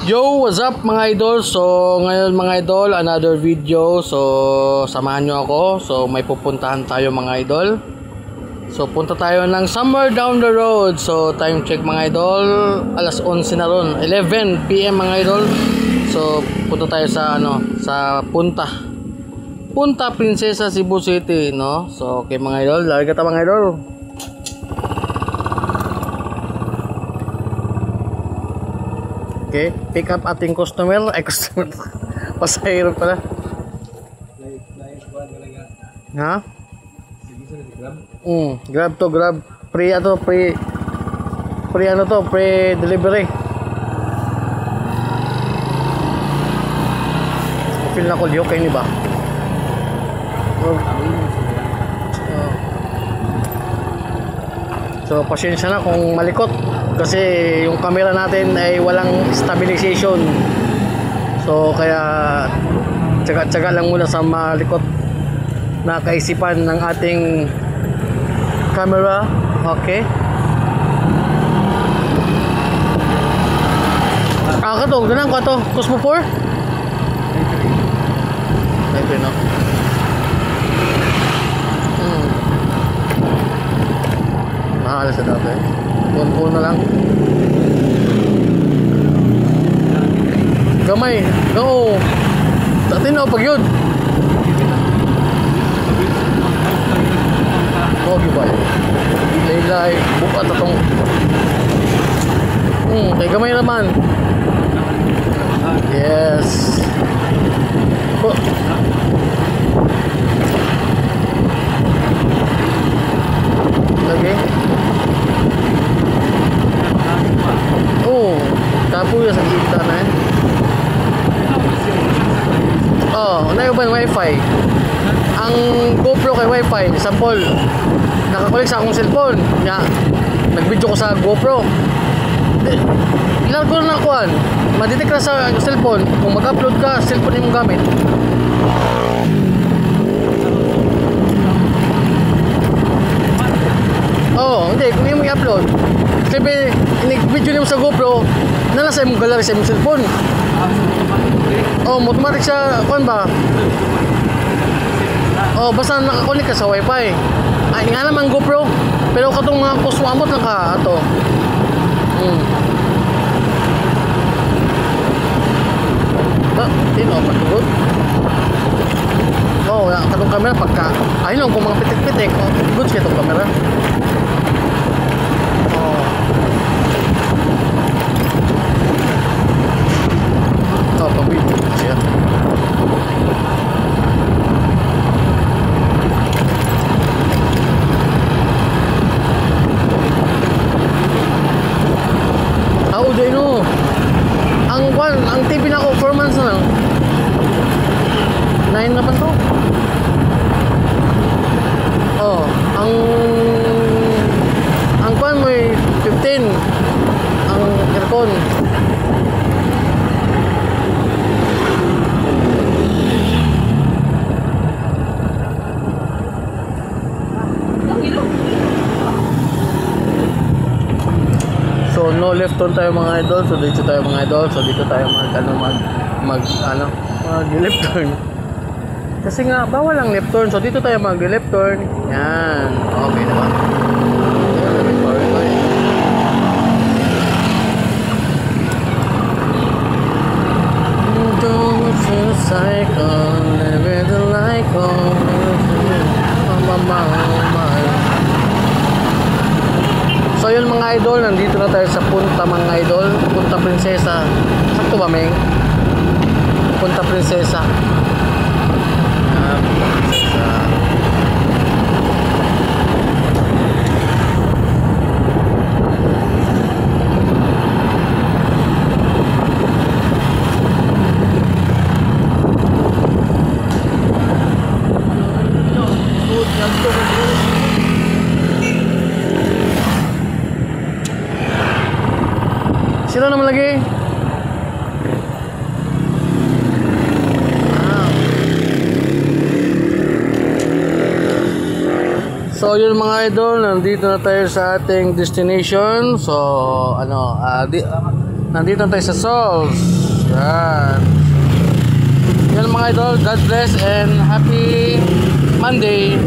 Yo, what's up mga idol? So, ngayon mga idol, another video. So, samahan nyo ako. So, may pupuntahan tayo mga idol. So, punta tayo ng somewhere down the road. So, time check mga idol, alas 11 na ron, 11 PM mga idol. So, punta tayo sa sa Punta Princesa, Cebu City, no? So, okay mga idol, lagi ka mga idol. Okay, pick up ating customer. Ay, customer. Pasahero pala. Ha? Grab to, grab. Pre delivery. Feel na ko liyo kayo ni ba? So, pasensya na kung malikot. Kasi yung camera natin ay walang stabilization. So kaya tsaga-tsaga lang muna sa malikot na kaisipan ng ating camera. Okay. Kato, ganun ka to. Cosmo 4? Ito no. Mahal sa dati. Phone na lang. Gamay. Go. Dati na pag yun. Okay ba? Laylay. Bukat atong. Kay gamay naman. Yes. Okay. Tapo yung sa kita na eh. Naiuban wifi. Ang GoPro kay wifi. Sample, nakakulik sa akong cellphone. Nag-video ko sa GoPro. Ilan ko na nakuhan. Madetect na sa cellphone. Kung mag-upload ka, cellphone yung gamit. Hindi. Kung yung i-upload, kasi video niyo sa GoPro, nasa imong gallery sa imong cellphone. Automatic siya, kuan ba? Basta nakakunik ka sa wifi. Ay, nga naman GoPro. Pero katong mga Cosmo amot lang ka ato. Tino, pagod. Katong camera pagka, ayun lang kung mga pitik-pitik, good siya itong camera. Pag-video siya. Uday no. Ang TV na ko 4 months na lang. 9 na pa to. Ang kwan mo 15. Ang aircon. So no left turn tayo mga idol. So dito tayo mga idol. So dito tayo mag left turn. Kasi nga bawal ang left turn. So dito tayo mag left turn. Yan. Okay na ba? Don't feel cycle, live the life So yun mga idol, nandito na tayo sa Punta mga idol, Punta Princesa. Sakto ba, Meng? Punta Princesa. Punta Princesa. Sila naman lagi. So yun mga idol, nandito na tayo sa ating destination. So Nandito tayo sa Souls. Yan mga idol, God bless and happy Monday.